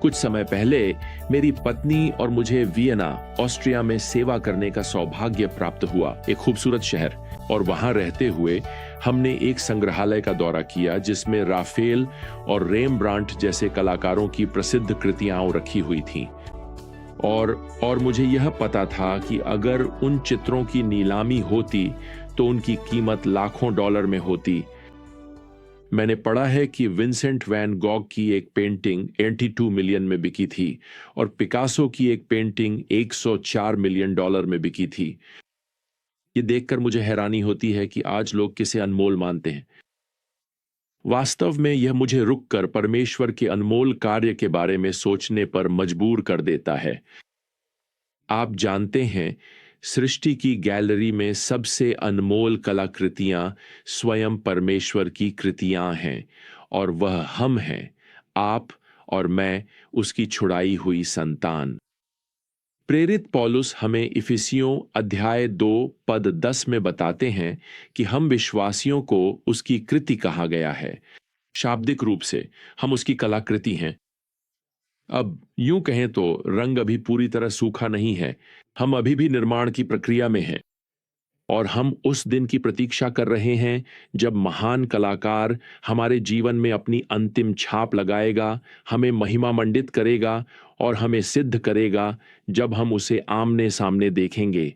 कुछ समय पहले मेरी पत्नी और मुझे वियना, ऑस्ट्रिया में सेवा करने का सौभाग्य प्राप्त हुआ, एक खूबसूरत शहर। और वहां रहते हुए हमने एक संग्रहालय का दौरा किया जिसमें राफेल और रेमब्रांट जैसे कलाकारों की प्रसिद्ध कृतियां रखी हुई थीं। और मुझे यह पता था कि अगर उन चित्रों की नीलामी होती तो उनकी कीमत लाखों डॉलर में होती। मैंने पढ़ा है कि विंसेंट वैन गॉग की एक पेंटिंग 82 मिलियन में बिकी थी और पिकासो की एक पेंटिंग 104 मिलियन डॉलर में बिकी थी। ये देखकर मुझे हैरानी होती है कि आज लोग किसे अनमोल मानते हैं। वास्तव में यह मुझे रुककर परमेश्वर के अनमोल कार्य के बारे में सोचने पर मजबूर कर देता है। आप जानते हैं, सृष्टि की गैलरी में सबसे अनमोल कलाकृतियां स्वयं परमेश्वर की कृतियां हैं और वह हम हैं, आप और मैं, उसकी छुड़ाई हुई संतान। प्रेरित पौलुस हमें इफिसियों अध्याय 2 पद 10 में बताते हैं कि हम विश्वासियों को उसकी कृति कहा गया है। शाब्दिक रूप से हम उसकी कलाकृति हैं। अब यूं कहें तो रंग अभी पूरी तरह सूखा नहीं है, हम अभी भी निर्माण की प्रक्रिया में हैं और हम उस दिन की प्रतीक्षा कर रहे हैं जब महान कलाकार हमारे जीवन में अपनी अंतिम छाप लगाएगा, हमें महिमा मंडित करेगा और हमें सिद्ध करेगा जब हम उसे आमने सामने देखेंगे।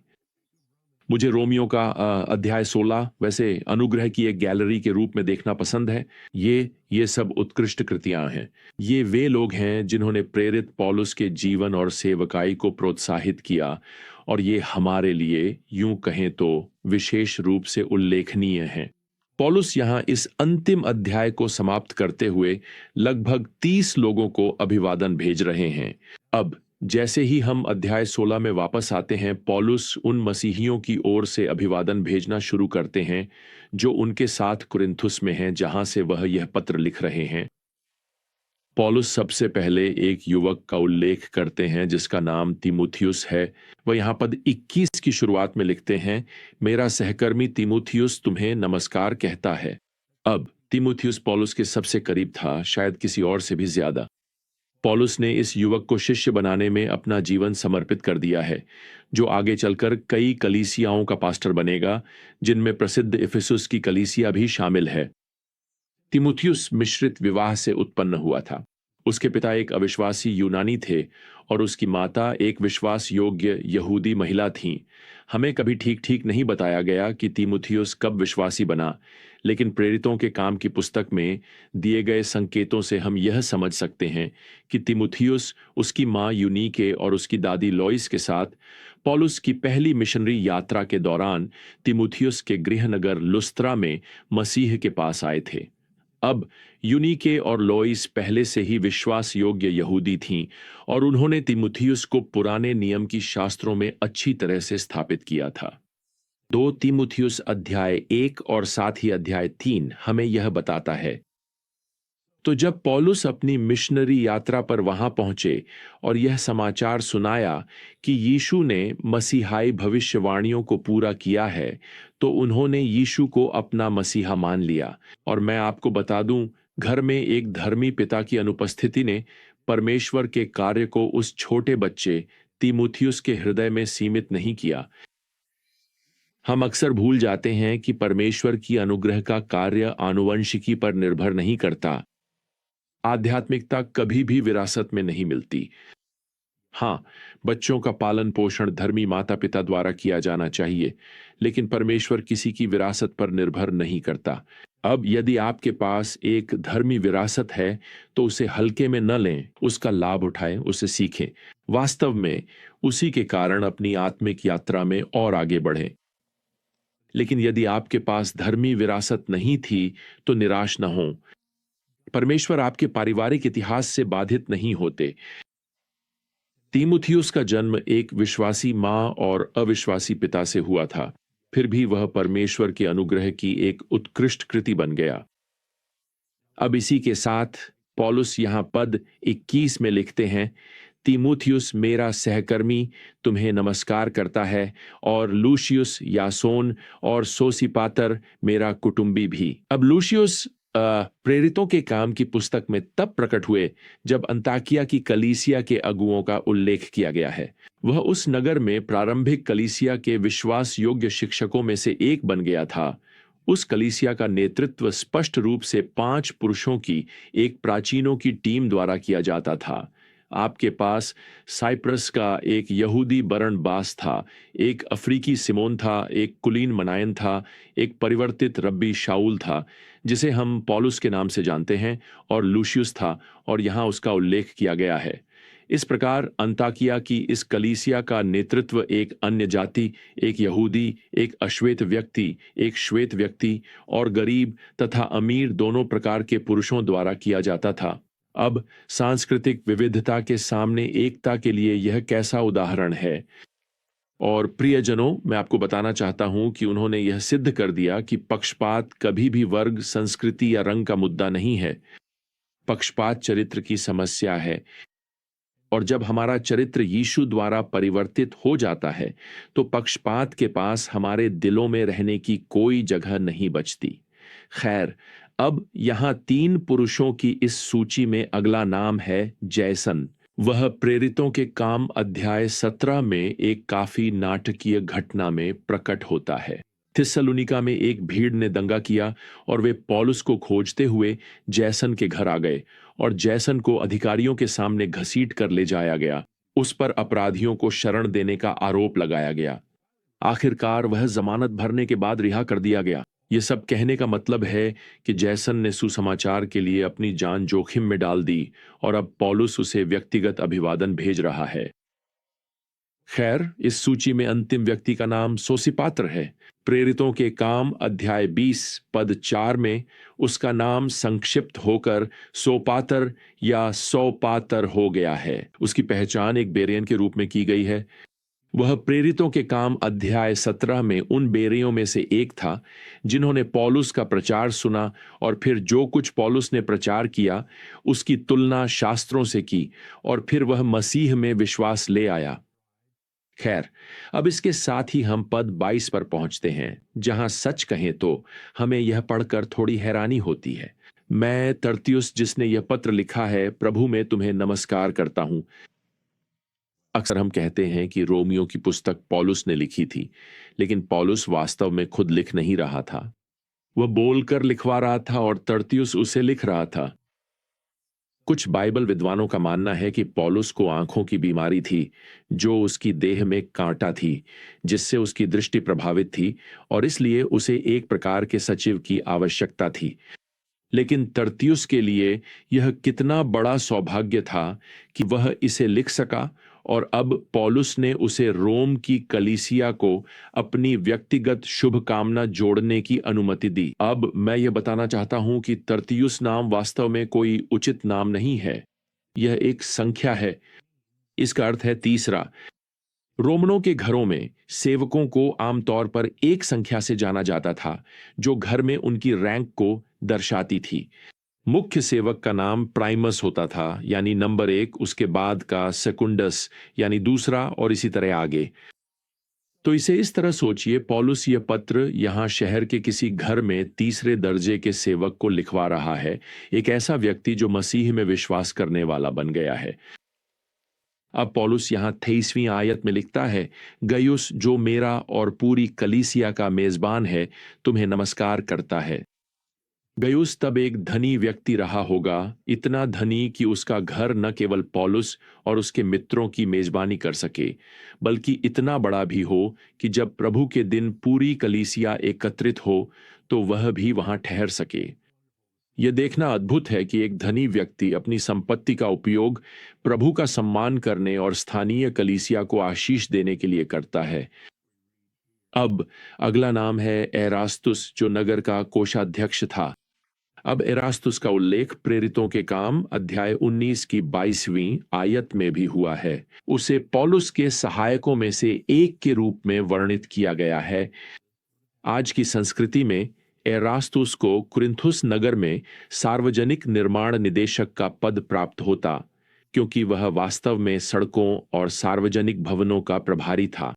मुझे रोमियो का अध्याय 16 वैसे अनुग्रह की एक गैलरी के रूप में देखना पसंद है। ये सब उत्कृष्ट कृतियां हैं। ये वे लोग हैं जिन्होंने प्रेरित पौलुस के जीवन और सेवकाई को प्रोत्साहित किया और ये हमारे लिए यूं कहें तो विशेष रूप से उल्लेखनीय हैं। पौलुस यहां इस अंतिम अध्याय को समाप्त करते हुए लगभग 30 लोगों को अभिवादन भेज रहे हैं। अब जैसे ही हम अध्याय 16 में वापस आते हैं, पौलुस उन मसीहियों की ओर से अभिवादन भेजना शुरू करते हैं जो उनके साथ कुरिन्थुस में हैं, जहां से वह यह पत्र लिख रहे हैं। पौलुस सबसे पहले एक युवक का उल्लेख करते हैं जिसका नाम तीमुथियुस है। वह यहाँ पद 21 की शुरुआत में लिखते हैं, मेरा सहकर्मी तीमुथियुस तुम्हें नमस्कार कहता है। अब तीमुथियुस पौलुस के सबसे करीब था, शायद किसी और से भी ज्यादा। पौलुस ने इस युवक को शिष्य बनाने में अपना जीवन समर्पित कर दिया है, जो आगे चलकर कई कलीसियाओं का पास्टर बनेगा, जिनमें प्रसिद्ध इफिसुस की कलीसिया भी शामिल है। तीमुथियुस मिश्रित विवाह से उत्पन्न हुआ था। उसके पिता एक अविश्वासी यूनानी थे और उसकी माता एक विश्वास योग्य यहूदी महिला थीं। हमें कभी ठीक ठीक नहीं बताया गया कि तीमुथियुस कब विश्वासी बना, लेकिन प्रेरितों के काम की पुस्तक में दिए गए संकेतों से हम यह समझ सकते हैं कि तीमुथियुस उसकी मां यूनीके और उसकी दादी लॉइस के साथ पौलुस की पहली मिशनरी यात्रा के दौरान तीमुथियुस के गृहनगर लुस्त्रा में मसीह के पास आए थे। अब यूनीके और लोइस पहले से ही विश्वास योग्य यहूदी थीं और उन्होंने तीमुथियुस को पुराने नियम की शास्त्रों में अच्छी तरह से स्थापित किया था। 2 तीमुथियुस अध्याय 1 और साथ ही अध्याय 3 हमें यह बताता है। तो जब पौलुस अपनी मिशनरी यात्रा पर वहां पहुंचे और यह समाचार सुनाया कि यीशु ने मसीहाई भविष्यवाणियों को पूरा किया है, तो उन्होंने यीशु को अपना मसीहा मान लिया। और मैं आपको बता दूं, घर में एक धर्मी पिता की अनुपस्थिति ने परमेश्वर के कार्य को उस छोटे बच्चे तीमुथियुस के हृदय में सीमित नहीं किया। हम अक्सर भूल जाते हैं कि परमेश्वर की अनुग्रह का कार्य आनुवंशिकी पर निर्भर नहीं करता। आध्यात्मिकता कभी भी विरासत में नहीं मिलती। हाँ, बच्चों का पालन पोषण धर्मी माता पिता द्वारा किया जाना चाहिए, लेकिन परमेश्वर किसी की विरासत पर निर्भर नहीं करता। अब यदि आपके पास एक धर्मी विरासत है तो उसे हल्के में न लें, उसका लाभ उठाएं, उसे सीखें। वास्तव में उसी के कारण अपनी आत्मिक यात्रा में और आगे बढ़ें। लेकिन यदि आपके पास धर्मी विरासत नहीं थी तो निराश न हों। परमेश्वर आपके पारिवारिक इतिहास से बाधित नहीं होते। तीमुथियुस का जन्म एक विश्वासी मां और अविश्वासी पिता से हुआ था, फिर भी वह परमेश्वर के अनुग्रह की एक उत्कृष्ट कृति बन गया। अब इसी के साथ पौलुस यहां पद 21 में लिखते हैं, तीमुथियुस मेरा सहकर्मी तुम्हें नमस्कार करता है और लूशियुस यासोन और सोसिपातर मेरा कुटुंबी भी। अब लूशियुस प्रेरितों के काम की पुस्तक में तब प्रकट हुए जब अंताकिया की कलीसिया के अगुओं का उल्लेख किया गया है। वह उस नगर में प्रारंभिक कलीसिया के विश्वास योग्य शिक्षकों में से एक बन गया था। उस कलीसिया का नेतृत्व स्पष्ट रूप से 5 पुरुषों की एक प्राचीनों की टीम द्वारा किया जाता था। आपके पास साइप्रस का एक यहूदी बरनबास था, एक अफ्रीकी सिमोन था, एक कुलीन मनायन था, एक परिवर्तित रब्बी शाऊल था जिसे हम पौलुस के नाम से जानते हैं, और लूशियस था, और यहाँ उसका उल्लेख किया गया है। इस प्रकार अंताकिया की इस कलीसिया का नेतृत्व एक अन्य जाति, एक यहूदी, एक अश्वेत व्यक्ति, एक श्वेत व्यक्ति और गरीब तथा अमीर दोनों प्रकार के पुरुषों द्वारा किया जाता था। अब सांस्कृतिक विविधता के सामने एकता के लिए यह कैसा उदाहरण है। और प्रियजनों, मैं आपको बताना चाहता हूं कि उन्होंने यह सिद्ध कर दिया कि पक्षपात कभी भी वर्ग, संस्कृति या रंग का मुद्दा नहीं है। पक्षपात चरित्र की समस्या है, और जब हमारा चरित्र यीशु द्वारा परिवर्तित हो जाता है तो पक्षपात के पास हमारे दिलों में रहने की कोई जगह नहीं बचती। खैर, अब यहां 3 पुरुषों की इस सूची में अगला नाम है जैसन। वह प्रेरितों के काम अध्याय 17 में एक काफी नाटकीय घटना में प्रकट होता है। थिस्सलुनीका में एक भीड़ ने दंगा किया और वे पौलुस को खोजते हुए जैसन के घर आ गए, और जैसन को अधिकारियों के सामने घसीट कर ले जाया गया। उस पर अपराधियों को शरण देने का आरोप लगाया गया। आखिरकार वह जमानत भरने के बाद रिहा कर दिया गया। यह सब कहने का मतलब है कि जैसन ने सुसमाचार के लिए अपनी जान जोखिम में डाल दी, और अब पौलुस उसे व्यक्तिगत अभिवादन भेज रहा है। खैर, इस सूची में अंतिम व्यक्ति का नाम सोसिपात्र है। प्रेरितों के काम अध्याय 20 पद 4 में उसका नाम संक्षिप्त होकर सोपातर या सोपातर हो गया है। उसकी पहचान एक बेरियन के रूप में की गई है। वह प्रेरितों के काम अध्याय 17 में उन बेरियों में से एक था जिन्होंने पौलुस का प्रचार सुना और फिर जो कुछ पौलुस ने प्रचार किया उसकी तुलना शास्त्रों से की, और फिर वह मसीह में विश्वास ले आया। खैर, अब इसके साथ ही हम पद 22 पर पहुंचते हैं, जहां सच कहें तो हमें यह पढ़कर थोड़ी हैरानी होती है। मैं तरतियुस, जिसने यह पत्र लिखा है, प्रभु में तुम्हें नमस्कार करता हूं। अक्सर हम कहते हैं कि रोमियो की पुस्तक पौलुस ने लिखी थी, लेकिन पौलुस वास्तव में खुद लिख नहीं रहा था। वह बोलकर लिखवा रहा था और तरतियुस उसे लिख रहा था। कुछ बाइबल विद्वानों का मानना है कि पौलुस को आंखों की बीमारी थी, जो उसकी देह में कांटा थी, जिससे उसकी दृष्टि प्रभावित थी, और इसलिए उसे एक प्रकार के सचिव की आवश्यकता थी। लेकिन तरतियुस के लिए यह कितना बड़ा सौभाग्य था कि वह इसे लिख सका, और अब पौलुस ने उसे रोम की कलीसिया को अपनी व्यक्तिगत शुभकामना जोड़ने की अनुमति दी। अब मैं यह बताना चाहता हूं कि तरतियुस नाम वास्तव में कोई उचित नाम नहीं है। यह एक संख्या है। इसका अर्थ है 3। रोमनों के घरों में सेवकों को आमतौर पर एक संख्या से जाना जाता था, जो घर में उनकी रैंक को दर्शाती थी। मुख्य सेवक का नाम प्राइमस होता था, यानी नंबर 1, उसके बाद का सेकुंडस यानी दूसरा, और इसी तरह आगे। तो इसे इस तरह सोचिए, पौलुस यह पत्र यहां शहर के किसी घर में 3रे दर्जे के सेवक को लिखवा रहा है, एक ऐसा व्यक्ति जो मसीह में विश्वास करने वाला बन गया है। अब पौलुस यहां 23वीं आयत में लिखता है, गयुस, जो मेरा और पूरी कलीसिया का मेजबान है, तुम्हें नमस्कार करता है। गयुस तब एक धनी व्यक्ति रहा होगा, इतना धनी कि उसका घर न केवल पौलुस और उसके मित्रों की मेजबानी कर सके, बल्कि इतना बड़ा भी हो कि जब प्रभु के दिन पूरी कलीसिया एकत्रित हो तो वह भी वहां ठहर सके। यह देखना अद्भुत है कि एक धनी व्यक्ति अपनी संपत्ति का उपयोग प्रभु का सम्मान करने और स्थानीय कलीसिया को आशीष देने के लिए करता है। अब अगला नाम है एरास्तुस, जो नगर का कोषाध्यक्ष था। अब एरास्तुस का उल्लेख प्रेरितों के काम अध्याय 19 की 22वीं आयत में भी हुआ है। उसे पौलुस के सहायकों में से एक के रूप में वर्णित किया गया है। आज की संस्कृति में एरास्तुस को कुरिन्थुस नगर में सार्वजनिक निर्माण निदेशक का पद प्राप्त होता, क्योंकि वह वास्तव में सड़कों और सार्वजनिक भवनों का प्रभारी था।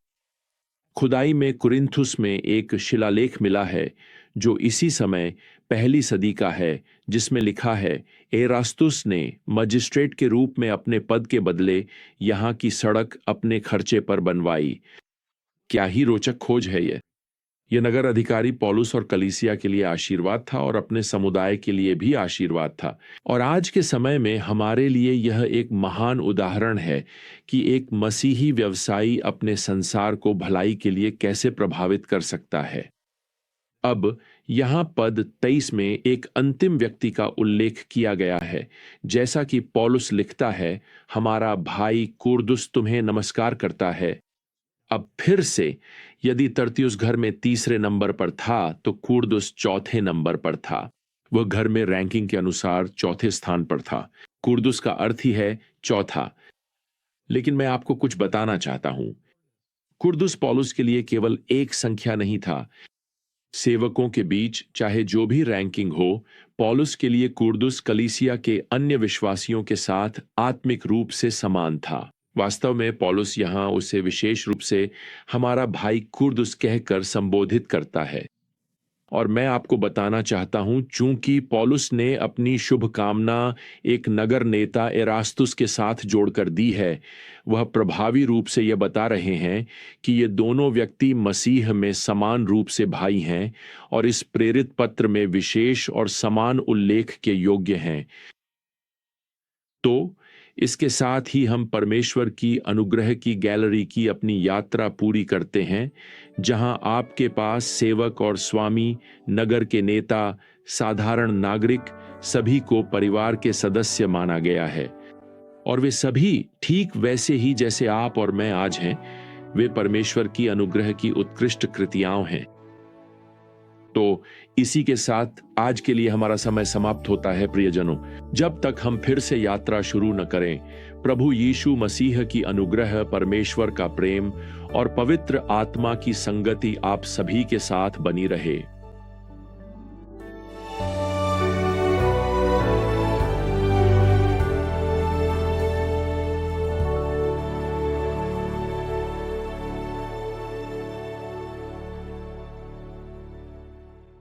खुदाई में कुरिन्थुस में एक शिलालेख मिला है जो इसी समय पहली सदी का है, जिसमें लिखा है, एरास्तुस ने मजिस्ट्रेट के रूप में अपने पद के बदले यहाँ की सड़क अपने खर्चे पर बनवाई। क्या ही रोचक खोज है ये। यह नगर अधिकारी पौलुस और कलीसिया के लिए आशीर्वाद था और अपने समुदाय के लिए भी आशीर्वाद था। और आज के समय में हमारे लिए यह एक महान उदाहरण है कि एक मसीही व्यवसायी अपने संसार को भलाई के लिए कैसे प्रभावित कर सकता है। अब यहां पद 23 में एक अंतिम व्यक्ति का उल्लेख किया गया है। जैसा कि पौलुस लिखता है, हमारा भाई कुर्दुस तुम्हें नमस्कार करता है। अब फिर से, यदि तरतियुस घर में तीसरे नंबर पर था तो कुर्दुस चौथे नंबर पर था। वह घर में रैंकिंग के अनुसार चौथे स्थान पर था। कुर्दुस का अर्थ ही है चौथा। लेकिन मैं आपको कुछ बताना चाहता हूं। कुर्दुस पौलुस के लिए केवल एक संख्या नहीं था। सेवकों के बीच चाहे जो भी रैंकिंग हो, पौलुस के लिए कुर्दुस कलीसिया के अन्य विश्वासियों के साथ आत्मिक रूप से समान था। वास्तव में पौलुस यहां उसे विशेष रूप से हमारा भाई कुर्दुस कहकर संबोधित करता है। और मैं आपको बताना चाहता हूं, चूंकि पौलुस ने अपनी शुभकामना एक नगर नेता एरास्तुस के साथ जोड़कर दी है, वह प्रभावी रूप से यह बता रहे हैं कि ये दोनों व्यक्ति मसीह में समान रूप से भाई हैं और इस प्रेरित पत्र में विशेष और समान उल्लेख के योग्य हैं। तो इसके साथ ही हम परमेश्वर की अनुग्रह की गैलरी की अपनी यात्रा पूरी करते हैं, जहां आपके पास सेवक और स्वामी, नगर के नेता, साधारण नागरिक, सभी को परिवार के सदस्य माना गया है। और वे सभी ठीक वैसे ही जैसे आप और मैं आज हैं। वे परमेश्वर की अनुग्रह की उत्कृष्ट कृतियां हैं। तो इसी के साथ आज के लिए हमारा समय समाप्त होता है प्रियजनों। जब तक हम फिर से यात्रा शुरू न करें, प्रभु यीशु मसीह की अनुग्रह, परमेश्वर का प्रेम और पवित्र आत्मा की संगति आप सभी के साथ बनी रहे।